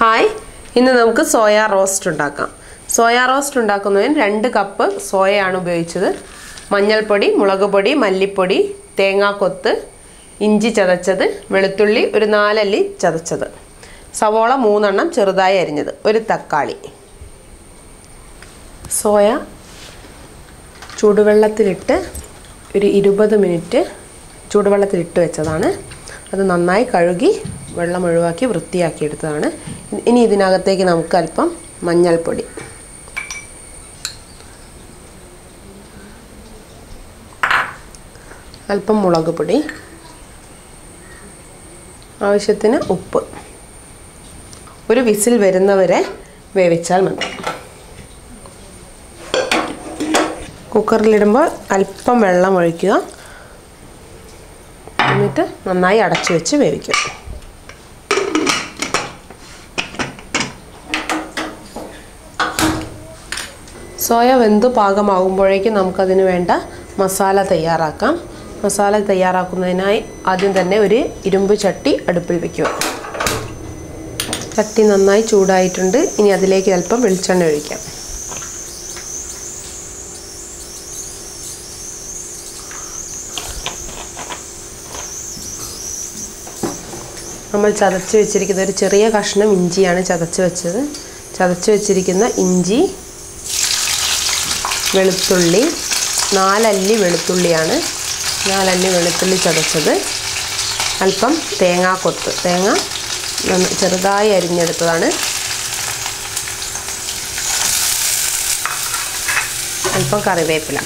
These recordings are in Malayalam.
ഹായ്, ഇന്ന് നമുക്ക് സോയ റോസ്റ്റ് ഉണ്ടാക്കാം. സോയ റോസ്റ്റ് ഉണ്ടാക്കുന്നതിന് 2 കപ്പ് സോയയാണ് ഉപയോഗിച്ചത്. മഞ്ഞൾപ്പൊടി, മുളക് പൊടി, മല്ലിപ്പൊടി, തേങ്ങാക്കൊത്ത്, ഇഞ്ചി ചതച്ചത്, വെളുത്തുള്ളി ഒരു 4 അല്ലി ചതച്ചത്, സവോള 3 എണ്ണം ചെറുതായി അരിഞ്ഞത്, ഒരു തക്കാളി. സോയ ചൂടുവെള്ളത്തിലിട്ട് ഒരു 20 മിനിറ്റ് ചൂടുവെള്ളത്തിലിട്ട് വെച്ചതാണ്. അത് നന്നായി കഴുകി വെള്ളം ഒഴിവാക്കി വൃത്തിയാക്കി എടുത്തതാണ്. ഇനി ഇതിനകത്തേക്ക് നമുക്ക് അല്പം മഞ്ഞൾപ്പൊടി, അല്പം മുളക് പൊടി, ആവശ്യത്തിന് ഉപ്പ്, ഒരു വിസിൽ വരുന്നവരെ വേവിച്ചാൽ മതി. കുക്കറിലിടുമ്പോൾ അല്പം വെള്ളം ഒഴിക്കുക, എന്നിട്ട് നന്നായി അടച്ചു വെച്ച് വേവിക്കുക. സോയ വെന്ത് പാകമാകുമ്പോഴേക്കും നമുക്കതിന് വേണ്ട മസാല തയ്യാറാക്കാം. മസാല തയ്യാറാക്കുന്നതിനായി ആദ്യം തന്നെ ഒരു ഇരുമ്പ് ചട്ടി അടുപ്പിൽ വയ്ക്കുക. ചട്ടി നന്നായി ചൂടായിട്ടുണ്ട്. ഇനി അതിലേക്ക് അല്പം വെളിച്ചെണ്ണ ഒഴിക്കാം. നമ്മൾ ചതച്ച് വെച്ചിരിക്കുന്ന ഒരു ചെറിയ കഷ്ണം ഇഞ്ചിയാണ് ചതച്ച് വെച്ചത്. ചതച്ച് വെച്ചിരിക്കുന്ന ഇഞ്ചി, വെളുത്തുള്ളി 4 അല്ലി വെളുത്തുള്ളിയാണ്, 4 അല്ലി വെളുത്തുള്ളി ചതച്ചത്, അല്പം തേങ്ങാക്കൊത്ത്, തേങ്ങ ചെറുതായി അരിഞ്ഞെടുത്തതാണ്, അല്പം കറിവേപ്പില.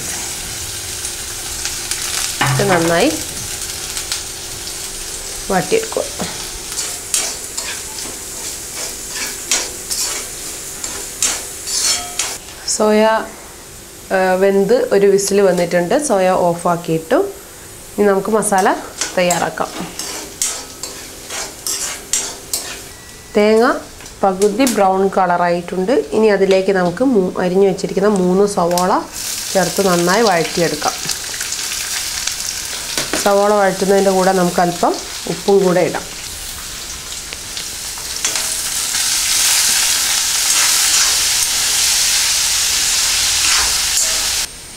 ഇത് നന്നായി വാട്ടിയെടുക്കുക. സോയ വെന്ത് ഒരു വിസിൽ വന്നിട്ടുണ്ട്. സോയ ഓഫാക്കിയിട്ടു. ഇനി നമുക്ക് മസാല തയ്യാറാക്കാം. തേങ്ങ പകുതി ബ്രൗൺ കളറായിട്ടുണ്ട്. ഇനി അതിലേക്ക് നമുക്ക് അരിഞ്ഞു വെച്ചിരിക്കുന്ന 3 സവോള ചേർത്ത് നന്നായി വഴറ്റിയെടുക്കാം. സവോള വഴറ്റുന്നതിൻ്റെ കൂടെ നമുക്ക് അല്പം ഉപ്പും കൂടെ ഇടാം.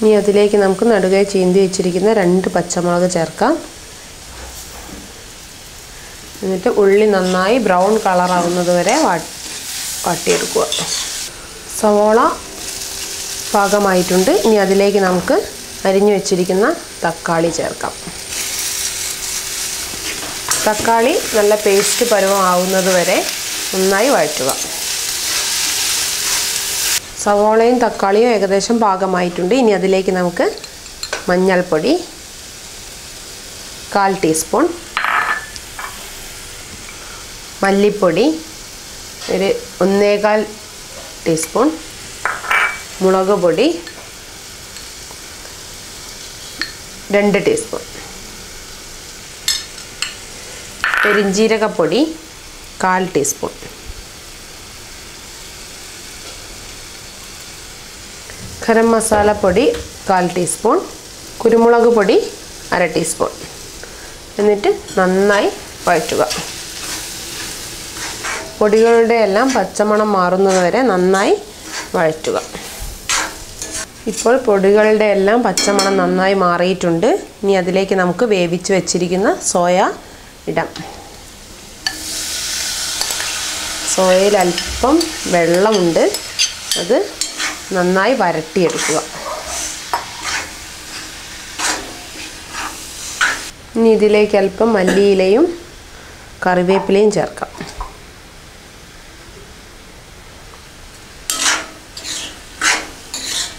ഇനി അതിലേക്ക് നമുക്ക് നടുകെ ചീന്തി വെച്ചിരിക്കുന്ന 2 പച്ചമുളക് ചേർക്കാം. എന്നിട്ട് ഉള്ളി നന്നായി ബ്രൗൺ കളറാവുന്നത് വരെ വാട്ടിയെടുക്കുക. സവോള പാകമായിട്ടുണ്ട്. ഇനി അതിലേക്ക് നമുക്ക് അരിഞ്ഞു വെച്ചിരിക്കുന്ന തക്കാളി ചേർക്കാം. തക്കാളി നല്ല പേസ്റ്റ് പരുവം ആവുന്നത് വരെ നന്നായി വഴറ്റുക. സവോളയും തക്കാളിയും ഏകദേശം പാകമായിട്ടുണ്ട്. ഇനി അതിലേക്ക് നമുക്ക് മഞ്ഞൾപ്പൊടി 1/4 ടീസ്പൂൺ, മല്ലിപ്പൊടി ഒരു 1/4 ടീസ്പൂൺ, മുളക് പൊടി 2 ടീസ്പൂൺ, പെരിഞ്ജീരകപ്പൊടി 1/4 ടീസ്പൂൺ, ഗരം മസാല പൊടി 1/4 ടീസ്പൂൺ, കുരുമുളക് പൊടി 1/2 ടീസ്പൂൺ. എന്നിട്ട് നന്നായി വഴറ്റുക. പൊടികളുടെ എല്ലാം പച്ചമണം മാറുന്നത് വരെ നന്നായി വഴറ്റുക. ഇപ്പോൾ പൊടികളുടെ എല്ലാം പച്ചമണം നന്നായി മാറിയിട്ടുണ്ട്. ഇനി അതിലേക്ക് നമുക്ക് വേവിച്ച് വെച്ചിരിക്കുന്ന സോയ ഇടാം. സോയയിൽ അല്പം വെള്ളമുണ്ട്, അത് നന്നായി വരട്ടിയെടുക്കുക. ഇനി ഇതിലേക്ക് അല്പം മല്ലിയിലയും കറിവേപ്പിലയും ചേർക്കാം.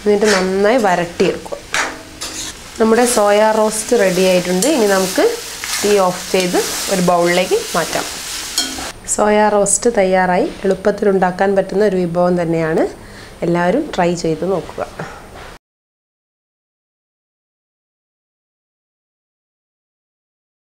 എന്നിട്ട് നന്നായി വരട്ടിയെടുക്കുക. നമ്മുടെ സോയ റോസ്റ്റ് റെഡി ആയിട്ടുണ്ട്. ഇനി നമുക്ക് തീ ഓഫ് ചെയ്ത് ഒരു ബൗളിലേക്ക് മാറ്റാം. സോയ റോസ്റ്റ് തയ്യാറായി. എളുപ്പത്തിൽ ഉണ്ടാക്കാൻ പറ്റുന്ന ഒരു വിഭവം തന്നെയാണ്. എല്ലാവരും ട്രൈ ചെയ്ത് നോക്കുക.